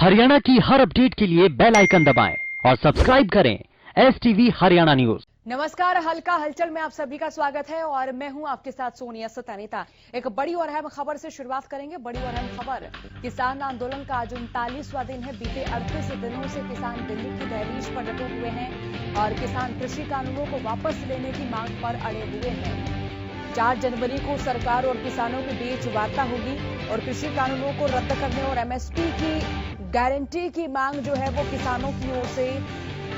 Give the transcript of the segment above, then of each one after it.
हरियाणा की हर अपडेट के लिए बेल आइकन दबाएं और सब्सक्राइब करें STV हरियाणा न्यूज। नमस्कार, हल्का हलचल में आप सभी का स्वागत है और मैं हूं आपके साथ सोनिया सतानीता। एक बड़ी और अहम खबर से शुरुआत करेंगे। बड़ी और अहम खबर, किसान आंदोलन का आज 39वां दिन है। बीते 38 दिनों से किसान दिल्ली की दहलीज पर डटे हुए हैं और किसान कृषि कानूनों को वापस लेने की मांग पर अड़े हुए हैं। 4 जनवरी को सरकार और किसानों के बीच वार्ता होगी और कृषि कानूनों को रद्द करने और MSP की गारंटी की मांग जो है वो किसानों की ओर से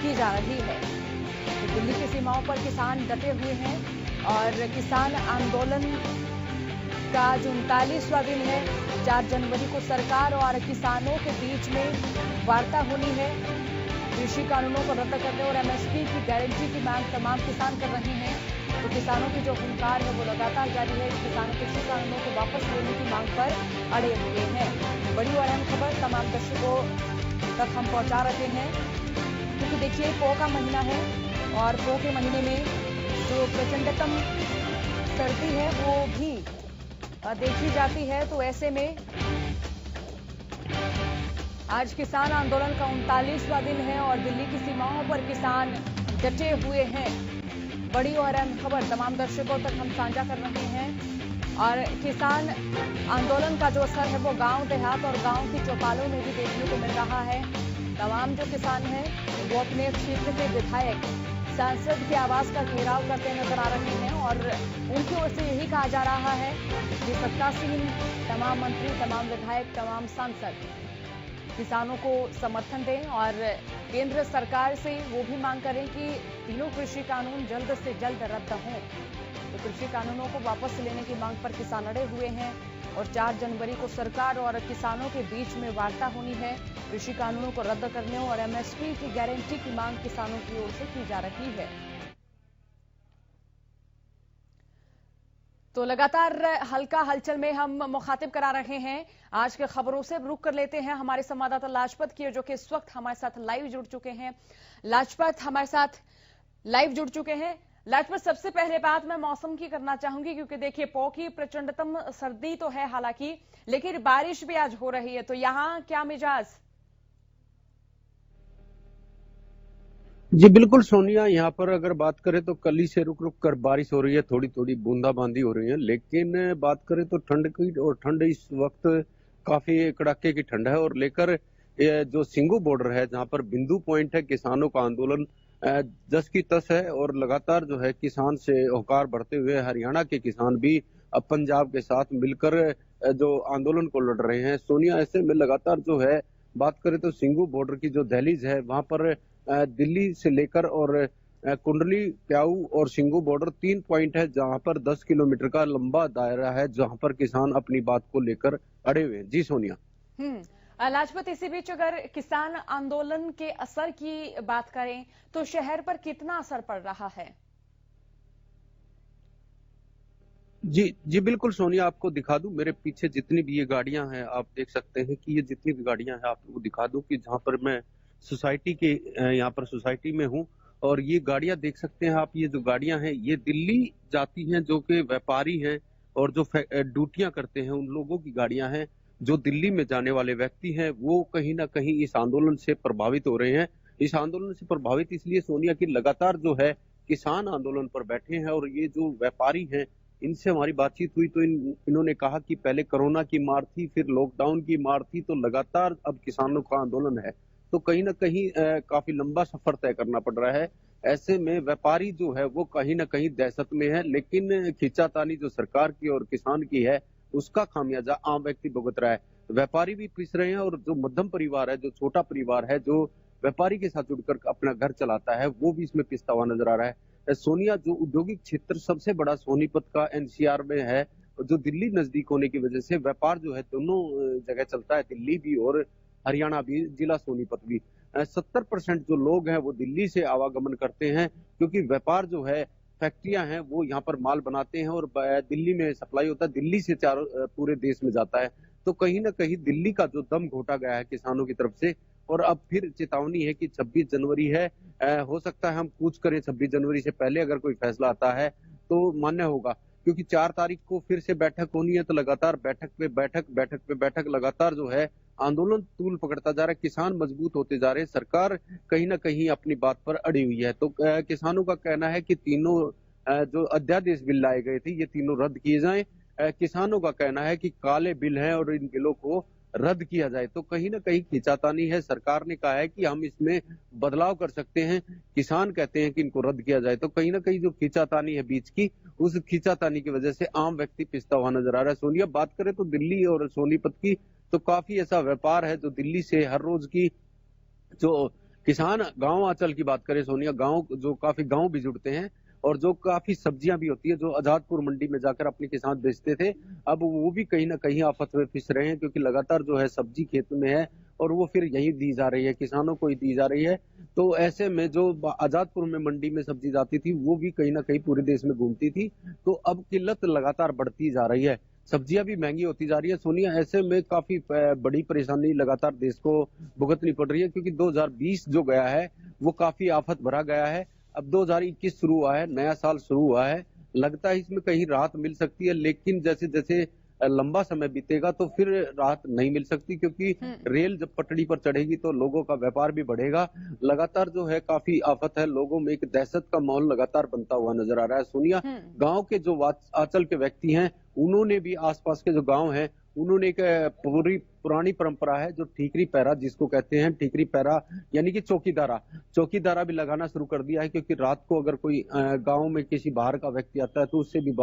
की जा रही है। तो दिल्ली की सीमाओं पर किसान डटे हुए हैं और किसान आंदोलन का आज 39वां दिन है। 4 जनवरी को सरकार और किसानों के बीच में वार्ता होनी है। कृषि कानूनों को रद्द करने और MSP की गारंटी की मांग तमाम किसान कर रहे हैं। तो किसानों की जो हुंकार है वो लगातार जारी है। किसान कृषि कानूनों को वापस लेने की मांग पर अड़े हुए हैं। बड़ी और अहम खबर तमाम दर्शकों तक हम पहुंचा रहे हैं, क्योंकि देखिए पौ का महीना है और पौ के महीने में जो प्रचंडतम सर्दी है वो भी देखी जाती है। तो ऐसे में आज किसान आंदोलन का 39वां दिन है और दिल्ली की सीमाओं पर किसान डटे हुए हैं। बड़ी और अहम खबर तमाम दर्शकों तक हम साझा कर रहे हैं और किसान आंदोलन का जो असर है वो गांव देहात और गांव की चौपालों में भी देखने को मिल रहा है। तमाम जो किसान हैं वो अपने क्षेत्र के विधायक सांसद के आवास का घेराव करते नजर आ रहे हैं और उनकी ओर से यही कहा जा रहा है कि सत्तासीन तमाम मंत्री, तमाम विधायक, तमाम सांसद किसानों को समर्थन दें और केंद्र सरकार से वो भी मांग करें कि तीनों कृषि कानून जल्द से जल्द रद्द हों। तो कृषि कानूनों को वापस लेने की मांग पर किसान अड़े हुए हैं और 4 जनवरी को सरकार और किसानों के बीच में वार्ता होनी है। कृषि कानूनों को रद्द करने और MSP की गारंटी की मांग किसानों की ओर से की जा रही है। तो लगातार हल्का हलचल में हम मुखातिब करा रहे हैं। आज के खबरों से रुक कर लेते हैं हमारे संवाददाता लाजपत की, जो कि इस वक्त हमारे साथ लाइव जुड़ चुके हैं। लाजपत हमारे साथ लाइव जुड़ चुके हैं। लाजपत, सबसे पहले बात मैं मौसम की करना चाहूंगी, क्योंकि देखिए पौ की प्रचंडतम सर्दी तो है हालांकि, लेकिन बारिश भी आज हो रही है, तो यहाँ क्या मिजाज? जी बिल्कुल सोनिया, यहाँ पर अगर बात करें तो कल ही से रुक रुक कर बारिश हो रही है, थोड़ी थोड़ी बूंदाबांदी हो रही है। लेकिन बात करें तो ठंड की, और ठंड इस वक्त काफी कड़ाके की ठंड है। और लेकर जो सिंगू बॉर्डर है, जहाँ पर बिंदु पॉइंट है, किसानों का आंदोलन जस की तस है और लगातार जो है किसान से होकार बढ़ते हुए हरियाणा के किसान भी अब पंजाब के साथ मिलकर जो आंदोलन को लड़ रहे हैं। सोनिया, ऐसे में लगातार जो है बात करें तो सिंगू बॉर्डर की जो दहलीज है वहां पर दिल्ली से लेकर और कुंडली, प्याऊ और सिंगू बॉर्डर 3 पॉइंट है, जहां पर 10 किलोमीटर का लंबा दायरा है, जहां पर किसान अपनी बात को लेकर अड़े हुए हैं। जी सोनिया। लाजपत, इसी बीच अगर किसान आंदोलन के असर की बात करें तो शहर पर कितना असर पड़ रहा है? जी बिल्कुल सोनिया, आपको दिखा दूं, मेरे पीछे जितनी भी ये गाड़ियां हैं आप देख सकते हैं कि ये जितनी भी गाड़ियां हैं आपको दिखा दूं कि जहां पर मैं सोसाइटी के यहाँ पर सोसाइटी में हूँ। और ये गाड़ियां देख सकते हैं आप, ये जो गाड़ियां हैं ये दिल्ली जाती हैं, जो कि व्यापारी हैं और जो ड्यूटियां करते हैं उन लोगों की गाड़ियां हैं। जो दिल्ली में जाने वाले व्यक्ति हैं वो कहीं ना कहीं इस आंदोलन से प्रभावित हो रहे हैं। इस आंदोलन से प्रभावित इसलिए सोनिया की लगातार जो है किसान आंदोलन पर बैठे हैं और ये जो व्यापारी हैं इनसे हमारी बातचीत हुई तो इन्होंने कहा कि पहले कोरोना की मार थी, फिर लॉकडाउन की मार थी, तो लगातार अब किसानों का आंदोलन है, तो कहीं ना कहीं काफी लंबा सफर तय करना पड़ रहा है। ऐसे में व्यापारी जो है वो कहीं ना कहीं दहशत में है, लेकिन खींचातानी जो सरकार की और किसान की है उसका खामियाजा आम व्यक्ति भुगत रहा है। व्यापारी भी पिस रहे हैं और जो मध्यम परिवार है, जो छोटा परिवार है, जो व्यापारी के साथ जुड़कर अपना घर चलाता है, वो भी इसमें पिसता हुआ नजर आ रहा है। सोनिया, जो औद्योगिक क्षेत्र सबसे बड़ा सोनीपत का NCR में है, जो दिल्ली नजदीक होने की वजह से व्यापार जो है दोनों जगह चलता है, दिल्ली भी और हरियाणा भी, जिला सोनीपत भी। 70% जो लोग हैं वो दिल्ली से आवागमन करते हैं, क्योंकि व्यापार जो है, फैक्ट्रियां हैं वो यहाँ पर माल बनाते हैं और दिल्ली में सप्लाई होता है, दिल्ली से पूरे देश में जाता है। तो कहीं ना कहीं दिल्ली का जो दम घोटा गया है किसानों की तरफ से। और अब फिर चेतावनी है कि 26 जनवरी है, हो सकता है हम कूच करें, 26 जनवरी से पहले अगर कोई फैसला आता है तो मान्य होगा, क्योंकि 4 तारीख को फिर से बैठक होनी है। तो लगातार बैठक पे बैठक लगातार जो है आंदोलन तूल पकड़ता जा रहा है, किसान मजबूत होते जा रहे हैं, सरकार कहीं ना कहीं अपनी बात पर अड़ी हुई है। तो किसानों का कहना है कि तीनों जो अध्यादेश बिल लाए गए थे ये तीनों रद्द किए जाएं। किसानों का कहना है कि काले बिल हैं और इन बिलों को रद्द किया जाए। तो कहीं ना कहीं खींचातानी है। सरकार ने कहा है कि हम इसमें बदलाव कर सकते हैं, किसान कहते हैं कि इनको रद्द किया जाए। तो कहीं ना कहीं जो खींचातानी है बीच की, उस खींचातानी की वजह से आम व्यक्ति पिसता हुआ नजर आ रहा है। सोनिया, बात करें तो दिल्ली और सोनीपत की, तो काफी ऐसा व्यापार है जो दिल्ली से हर रोज की जो किसान गांव आंचल की बात करें सोनिया, गांव जो काफी गांव भी जुड़ते हैं और जो काफी सब्जियां भी होती है जो आजादपुर मंडी में जाकर अपने किसान बेचते थे, अब वो भी कहीं ना कहीं आफत में पिस रहे हैं, क्योंकि लगातार जो है सब्जी खेत में है और वो फिर यही दी जा रही है, किसानों को ही दी जा रही है। तो ऐसे में जो आजादपुर में मंडी में सब्जी जाती थी वो भी कहीं ना कहीं पूरे देश में घूमती थी। तो अब किल्लत लगातार बढ़ती जा रही है, सब्जियां भी महंगी होती जा रही है। सोनिया, ऐसे में काफी बड़ी परेशानी लगातार देश को भुगतनी पड़ रही है, क्योंकि 2020 जो गया है वो काफी आफत भरा गया है। अब 2021 शुरू हुआ है, नया साल शुरू हुआ है, लगता है इसमें कहीं राहत मिल सकती है, लेकिन जैसे जैसे लंबा समय बीतेगा तो फिर राहत नहीं मिल सकती, क्योंकि रेल जब पटड़ी पर चढ़ेगी तो लोगों का व्यापार भी बढ़ेगा। लगातार जो है काफी आफत है, लोगों में एक दहशत का माहौल लगातार बनता हुआ नजर आ रहा है। सोनिया, गांव के जो आंचल के व्यक्ति हैं उन्होंने भी, आसपास के जो गांव हैं उन्होंने एक पूरी पुरानी परंपरा है जो ठीकरी पैरा जिसको कहते हैं, ठीकरी पैरा यानी कि चौकीदारा भी लगाना शुरू कर दिया है, क्योंकि रात को अगर कोई गांव में किसी बाहर का व्यक्ति आता है तो उससे भी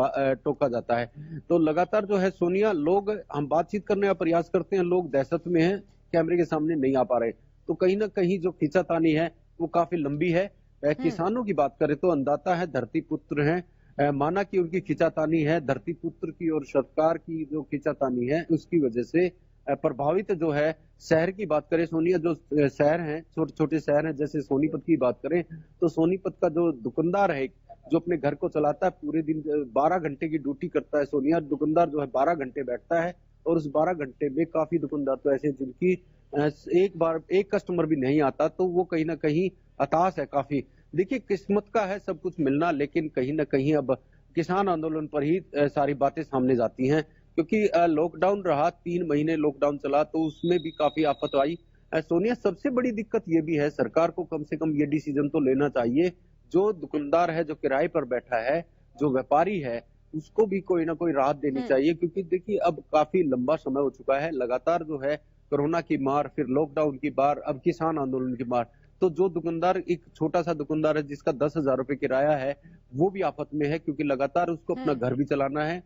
टोका जाता है। तो लगातार जो है सोनिया, लोग, हम बातचीत करने का प्रयास करते हैं, लोग दहशत में हैं, कैमरे के सामने नहीं आ पा रहे। तो कहीं ना कहीं जो खींचातानी है वो काफी लंबी है। किसानों की बात करें तो अन्नदाता है, धरती पुत्र हैं, माना कि उनकी खिंचातानी है धरती पुत्र की और सरकार की जो खिंचातानी है उसकी वजह से प्रभावित जो है। शहर की बात करें सोनिया, जो शहर हैं, छोटे छोटे शहर हैं, जैसे सोनीपत की बात करें तो सोनीपत का जो दुकानदार है जो अपने घर को चलाता है, पूरे दिन 12 घंटे की ड्यूटी करता है सोनिया। दुकानदार जो है 12 घंटे बैठता है और उस 12 घंटे में काफी दुकानदार तो ऐसे जिनकी एक कस्टमर भी नहीं आता, तो वो कहीं ना कहीं हताश है काफी। देखिए, किस्मत का है सब कुछ मिलना, लेकिन कहीं ना कहीं अब किसान आंदोलन पर ही सारी बातें सामने जाती हैं, क्योंकि लॉकडाउन रहा, 3 महीने लॉकडाउन चला तो उसमें भी काफी आफत आई। सोनिया, सबसे बड़ी दिक्कत ये भी है, सरकार को कम से कम ये डिसीजन तो लेना चाहिए, जो दुकानदार है, जो किराए पर बैठा है, जो व्यापारी है, उसको भी कोई ना कोई राहत देनी चाहिए, क्योंकि देखिए अब काफी लंबा समय हो चुका है, लगातार जो है कोरोना की मार, फिर लॉकडाउन की मार, अब किसान आंदोलन की मार। तो जो दुकानदार, एक छोटा सा दुकानदार है जिसका 10,000 रुपए किराया है, वो भी आफत में है, क्योंकि लगातार उसको अपना घर भी चलाना है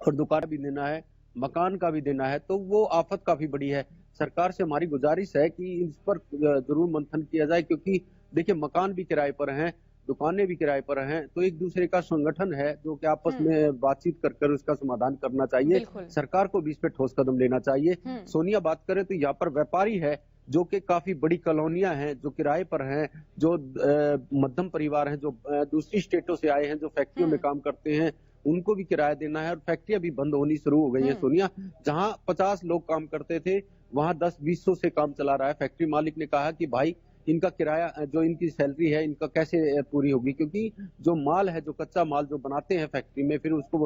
और दुकान भी देना है, मकान का भी देना है, तो वो आफत काफी बड़ी है। सरकार से हमारी गुजारिश है कि इस पर जरूर मंथन किया जाए, क्योंकि देखिए मकान भी किराए पर हैं, दुकानें भी किराए पर हैं, तो एक दूसरे का संगठन है जो कि आपस में बातचीत कर उसका समाधान करना चाहिए। सरकार को भी इस पे ठोस कदम लेना चाहिए। सोनिया, बात करें तो यहाँ पर व्यापारी है जो कि काफी बड़ी कॉलोनियां हैं, जो किराए पर हैं, जो मध्यम परिवार हैं, जो दूसरी स्टेटों से आए हैं, जो फैक्ट्रियों में काम करते हैं, उनको भी किराया देना है और फैक्ट्रियां भी बंद होनी शुरू हो गई है सोनिया। जहां 50 लोग काम करते थे वहां 10-20 से काम चला रहा है। फैक्ट्री मालिक ने कहा कि भाई इनका किराया, जो इनकी सैलरी है, इनका कैसे पूरी होगी, क्योंकि जो माल है, जो कच्चा माल जो बनाते हैं फैक्ट्री में, फिर उसको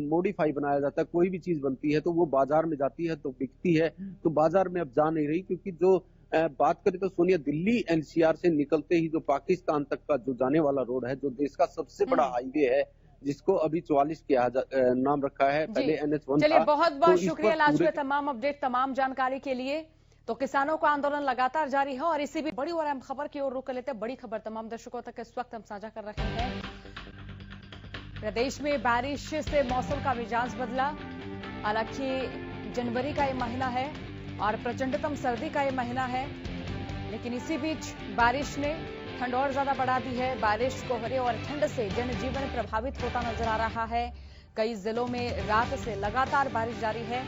मॉडिफाई बनाया जाता है, कोई भी चीज बनती है तो वो बाजार में जाती है तो बिकती है, तो बाजार में अब जा नहीं रही, क्योंकि जो बात करें तो सोनिया, दिल्ली एनसीआर से निकलते ही जो पाकिस्तान तक का जो जाने वाला रोड है, जो देश का सबसे बड़ा हाईवे है, जिसको अभी 44 के नाम रखा है, पहले NH1 चलिए, था। बहुत बहुत तो शुक्रिया लाजवाब तमाम अपडेट, तमाम जानकारी के लिए। तो किसानों का आंदोलन लगातार जारी है और इसी भी बड़ी और अहम खबर की ओर रुख कर लेते हैं। बड़ी खबर तमाम दर्शकों तक इस वक्त हम साझा कर रहे हैं। प्रदेश में बारिश से मौसम का मिजाज बदला। हालांकि जनवरी का ये महीना है और प्रचंडतम सर्दी का ये महीना है, लेकिन इसी बीच बारिश ने ठंड और ज्यादा बढ़ा दी है। बारिश, कोहरे और ठंड से जनजीवन प्रभावित होता नजर आ रहा है। कई जिलों में रात से लगातार बारिश जारी है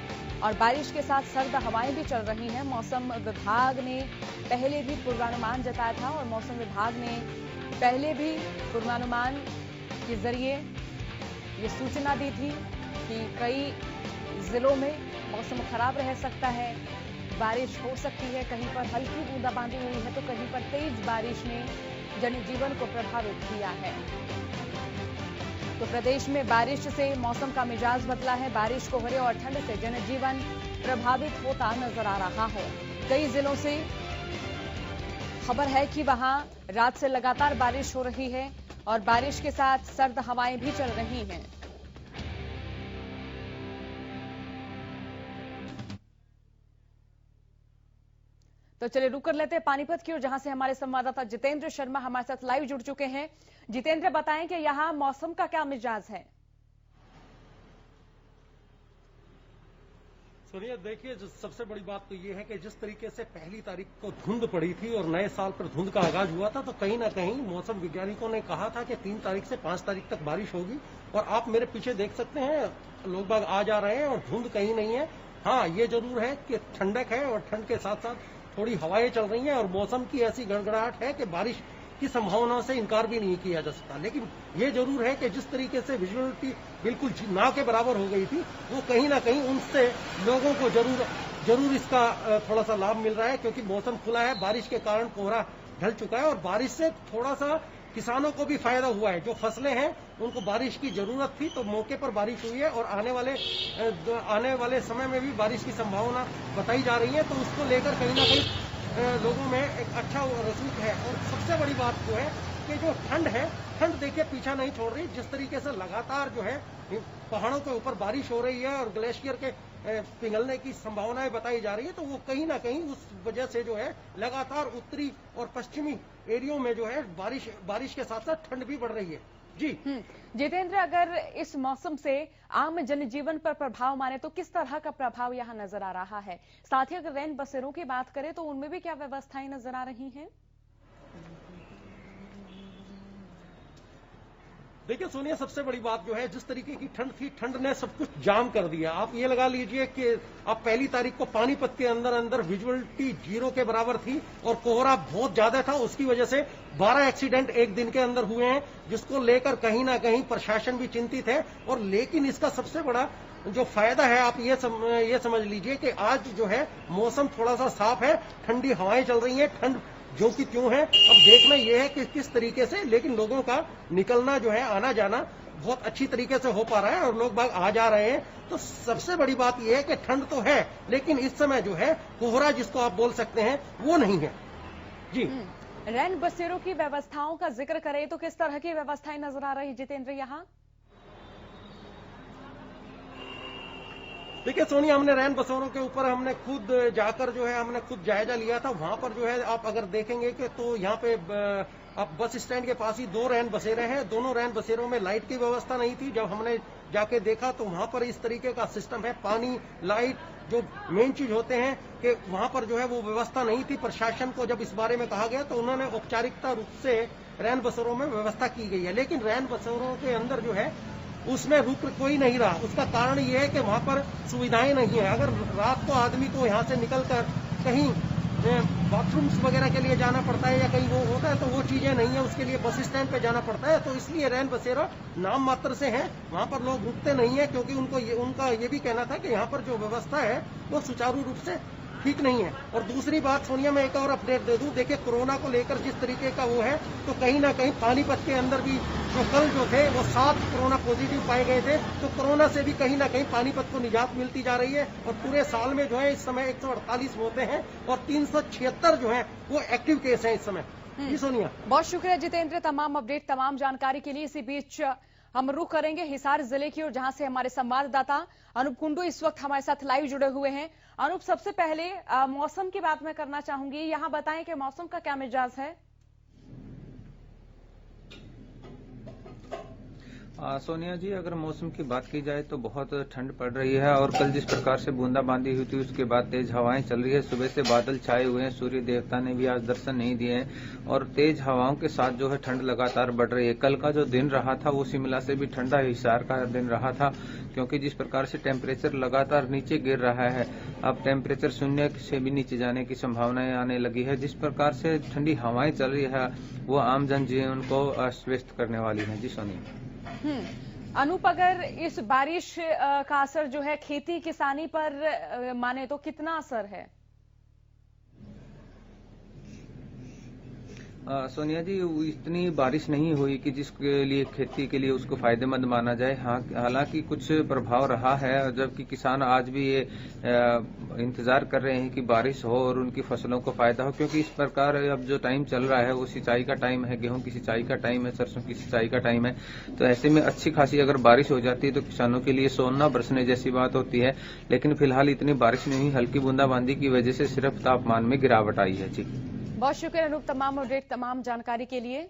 और बारिश के साथ सर्द हवाएं भी चल रही हैं। मौसम विभाग ने पहले भी पूर्वानुमान जताया था और मौसम विभाग ने पहले भी पूर्वानुमान के जरिए ये सूचना दी थी कि कई जिलों में मौसम खराब रह सकता है, बारिश हो सकती है, कहीं पर हल्की बूंदाबांदी हुई है तो कहीं पर तेज बारिश ने जनजीवन को प्रभावित किया है। तो प्रदेश में बारिश से मौसम का मिजाज बदला है। बारिश, कोहरे और ठंड से जनजीवन प्रभावित होता नजर आ रहा है। कई जिलों से खबर है कि वहां रात से लगातार बारिश हो रही है और बारिश के साथ सर्द हवाएं भी चल रही हैं। तो चलिए रुक कर लेते हैं पानीपत की ओर, जहां से हमारे संवाददाता जितेंद्र शर्मा हमारे साथ लाइव जुड़ चुके हैं। जितेंद्र, बताएं कि यहां मौसम का क्या मिजाज है? सोनिया, देखिए सबसे बड़ी बात तो ये है कि जिस तरीके से पहली तारीख को धुंध पड़ी थी और नए साल पर धुंध का आगाज हुआ था, तो कहीं ना कहीं मौसम वैज्ञानिकों ने कहा था कि 3 तारीख से 5 तारीख तक बारिश होगी। और आप मेरे पीछे देख सकते हैं, लोग बाग आ जा रहे हैं और धुंध कहीं नहीं है। हाँ, ये जरूर है कि ठंडक है और ठंड के साथ साथ थोड़ी हवाएं चल रही हैं और मौसम की ऐसी गड़गड़ाहट है कि बारिश की संभावना से इनकार भी नहीं किया जा सकता। लेकिन ये जरूर है कि जिस तरीके से विजुअलिटी बिल्कुल ना के बराबर हो गई थी, वो कहीं ना कहीं उनसे लोगों को जरूर इसका थोड़ा सा लाभ मिल रहा है, क्योंकि मौसम खुला है, बारिश के कारण कोहरा ढल चुका है और बारिश से थोड़ा सा किसानों को भी फायदा हुआ है। जो फसलें हैं उनको बारिश की जरूरत थी, तो मौके पर बारिश हुई है और आने वाले समय में भी बारिश की संभावना बताई जा रही है। तो उसको लेकर कहीं ना कहीं लोगों में एक अच्छा रसूख है। और सबसे बड़ी बात जो है कि जो ठंड है, ठंड देखिए पीछा नहीं छोड़ रही। जिस तरीके से लगातार जो है पहाड़ों के ऊपर बारिश हो रही है और ग्लेशियर के पिघलने की संभावनाएं बताई जा रही है, तो वो कहीं ना कहीं उस वजह से जो है लगातार उत्तरी और पश्चिमी एरियो में जो है बारिश के साथ साथ ठंड भी बढ़ रही है। जी जितेंद्र, अगर इस मौसम से आम जनजीवन पर प्रभाव माने तो किस तरह का प्रभाव यहाँ नजर आ रहा है? साथ ही अगर रैन बसेरों की बात करें तो उनमें भी क्या व्यवस्थाएं नजर आ रही हैं? देखिए सोनिया, सबसे बड़ी बात जो है, जिस तरीके की ठंड थी, ठंड ने सब कुछ जाम कर दिया। आप ये लगा लीजिए कि अब पहली तारीख को पानीपत के अंदर विजुअलिटी 0 के बराबर थी और कोहरा बहुत ज्यादा था। उसकी वजह से 12 एक्सीडेंट एक दिन के अंदर हुए हैं, जिसको लेकर कहीं ना कहीं प्रशासन भी चिंतित है। और लेकिन इसका सबसे बड़ा जो फायदा है, आप ये समझ लीजिए कि आज जो है मौसम थोड़ा सा साफ है, ठंडी हवाएं चल रही हैं। ठंड जो कि क्यों है, अब देखना यह है कि किस तरीके से, लेकिन लोगों का निकलना जो है, आना जाना बहुत अच्छी तरीके से हो पा रहा है और लोग बाग आ जा रहे हैं। तो सबसे बड़ी बात यह है कि ठंड तो है, लेकिन इस समय जो है कोहरा जिसको आप बोल सकते हैं वो नहीं है। जी रैन बसेरों की व्यवस्थाओं का जिक्र करें तो किस तरह की व्यवस्थाएं नजर आ रही जितेंद्र यहाँ? देखिए सोनिया, हमने रैन बसेरों के ऊपर हमने खुद जाकर जो है हमने खुद जायजा लिया था। वहां पर जो है आप अगर देखेंगे कि तो यहाँ पे आप बस स्टैंड के पास ही 2 रैन बसेरे हैं। दोनों रैन बसेरों में लाइट की व्यवस्था नहीं थी। जब हमने जाके देखा तो वहां पर इस तरीके का सिस्टम है, पानी, लाइट, जो मेन चीज होते हैं कि वहां पर जो है वो व्यवस्था नहीं थी। प्रशासन को जब इस बारे में कहा गया तो उन्होंने औपचारिकता रूप से रैन बसेरों में व्यवस्था की गई है, लेकिन रैन बसेरों के अंदर जो है उसमें रुक कोई नहीं रहा। उसका कारण ये है कि वहां पर सुविधाएं नहीं है। अगर रात को आदमी को यहाँ से निकलकर कहीं बाथरूम्स वगैरह के लिए जाना पड़ता है या कहीं वो होता है, तो वो चीजें नहीं है, उसके लिए बस स्टैंड पे जाना पड़ता है। तो इसलिए रैन बसेरा नाम मात्र से हैं, वहां पर लोग रुकते नहीं है, क्योंकि उनका ये भी कहना था कि यहाँ पर जो व्यवस्था है वो सुचारू रूप से ठीक नहीं है। और दूसरी बात सोनिया, मैं एक और अपडेट दे दूं। देखिए कोरोना को लेकर जिस तरीके का वो है, तो कहीं ना कहीं पानीपत के अंदर भी कल जो थे वो 7 कोरोना पॉजिटिव पाए गए थे। तो कोरोना से भी कहीं ना कहीं पानीपत को निजात मिलती जा रही है। और पूरे साल में जो है इस समय 148 मौतें हैं और 376 जो है वो एक्टिव केस हैं इस समय। जी सोनिया, बहुत शुक्रिया जितेंद्र, तमाम अपडेट, तमाम जानकारी के लिए। इसी बीच हम रुख करेंगे हिसार जिले की ओर, जहां से हमारे संवाददाता अनूप कुंडू इस वक्त हमारे साथ लाइव जुड़े हुए हैं। अनूप, सबसे पहले मौसम की बात मैं करना चाहूंगी। यहां बताएं कि मौसम का क्या मिजाज है? सोनिया जी, अगर मौसम की बात की जाए तो बहुत ठंड पड़ रही है और कल जिस प्रकार से बूंदाबांदी हुई थी उसके बाद तेज हवाएं चल रही है। सुबह से बादल छाए हुए हैं, सूर्य देवता ने भी आज दर्शन नहीं दिए हैं और तेज हवाओं के साथ जो है ठंड लगातार बढ़ रही है। कल का जो दिन रहा था वो शिमला से भी ठंडा हिसार का दिन रहा था, क्योंकि जिस प्रकार से टेम्परेचर लगातार नीचे गिर रहा है, अब टेम्परेचर 0 से भी नीचे जाने की संभावनाएं आने लगी है। जिस प्रकार से ठंडी हवाएं चल रही है वो आम जनजीवन को अस्त व्यस्त करने वाली है। जी सोनिया। अनूप, अगर इस बारिश का असर जो है खेती किसानी पर माने तो कितना असर है? सोनिया जी, इतनी बारिश नहीं हुई कि जिसके लिए खेती के लिए उसको फायदेमंद माना जाए। हाँ, हालांकि कुछ प्रभाव रहा है, जबकि किसान आज भी ये इंतजार कर रहे हैं कि बारिश हो और उनकी फसलों को फायदा हो, क्योंकि इस प्रकार अब जो टाइम चल रहा है वो सिंचाई का टाइम है, गेहूं की सिंचाई का टाइम है, सरसों की सिंचाई का टाइम है। तो ऐसे में अच्छी खासी अगर बारिश हो जाती है तो किसानों के लिए सोना बरसने जैसी बात होती है। लेकिन फिलहाल इतनी बारिश नहीं हुई, हल्की बूंदाबांदी की वजह से सिर्फ तापमान में गिरावट आई है। जी, बहुत शुक्रिया अनूप तमाम अपडेट, तमाम जानकारी के लिए।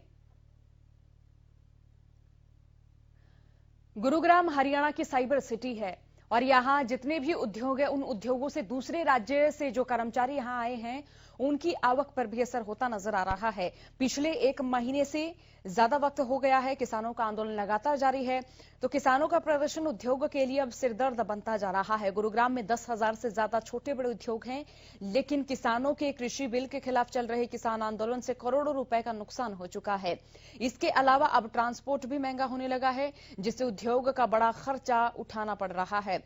गुरुग्राम हरियाणा की साइबर सिटी है और यहां जितने भी उद्योग है, उन उद्योगों से दूसरे राज्य से जो कर्मचारी यहां आए हैं उनकी आवक पर भी असर होता नजर आ रहा है। पिछले 1 महीने से ज्यादा वक्त हो गया है, किसानों का आंदोलन लगातार जारी है, तो किसानों का प्रदर्शन उद्योग के लिए अब सिरदर्द बनता जा रहा है। गुरुग्राम में 10,000 से ज्यादा छोटे बड़े उद्योग हैं, लेकिन किसानों के कृषि बिल के खिलाफ चल रहे किसान आंदोलन से करोड़ों रुपए का नुकसान हो चुका है। इसके अलावा अब ट्रांसपोर्ट भी महंगा होने लगा है, जिससे उद्योग का बड़ा खर्चा उठाना पड़ रहा है।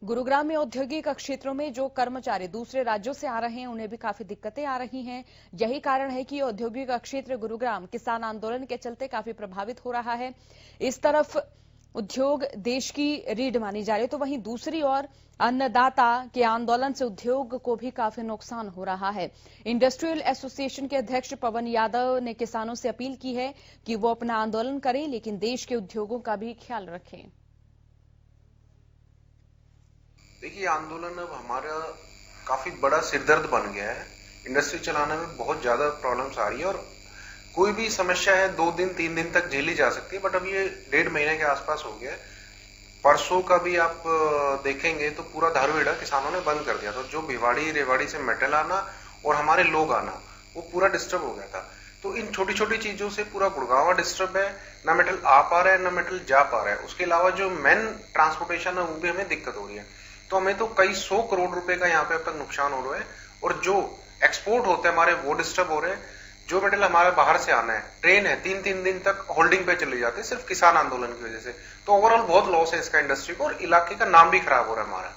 गुरुग्राम में औद्योगिक क्षेत्रों में जो कर्मचारी दूसरे राज्यों से आ रहे हैं उन्हें भी काफी दिक्कतें आ रही हैं। यही कारण है कि औद्योगिक क्षेत्र गुरुग्राम किसान आंदोलन के चलते काफी प्रभावित हो रहा है। इस तरफ उद्योग देश की रीढ़ मानी जा रही है, तो वहीं दूसरी ओर अन्नदाता के आंदोलन से उद्योग को भी काफी नुकसान हो रहा है। इंडस्ट्रियल एसोसिएशन के अध्यक्ष पवन यादव ने किसानों से अपील की है कि वो अपना आंदोलन करें, लेकिन देश के उद्योगों का भी ख्याल रखें। देखिए, आंदोलन अब हमारा काफी बड़ा सिरदर्द बन गया है। इंडस्ट्री चलाने में बहुत ज्यादा प्रॉब्लम्स आ रही है और कोई भी समस्या है 2 दिन 3 दिन तक झेली जा सकती है, बट अब ये 1.5 महीने के आसपास हो गया है। परसों का भी आप देखेंगे तो पूरा धारवेड़ा किसानों ने बंद कर दिया था। जो भिवाड़ी रेवाड़ी से मेटल आना और हमारे लोग आना वो पूरा डिस्टर्ब हो गया था। तो इन छोटी छोटी चीजों से पूरा गुड़गांव डिस्टर्ब है, ना मेटल आ पा रहा है ना मेटल जा पा रहा है। उसके अलावा जो मेन ट्रांसपोर्टेशन है वो भी हमें दिक्कत हो रही है। तो हमें तो कई 100 करोड़ रुपए का यहाँ पे अब तक नुकसान हो रहा है और जो एक्सपोर्ट होते हैं हमारे वो डिस्टर्ब हो रहे हैं। जो मेटल हमारे बाहर से आना है, ट्रेन है 3-3 दिन तक होल्डिंग पे चले जाते हैं सिर्फ किसान आंदोलन की वजह से। तो ओवरऑल बहुत लॉस है इसका इंडस्ट्री को और इलाके का नाम भी खराब हो रहा है हमारा।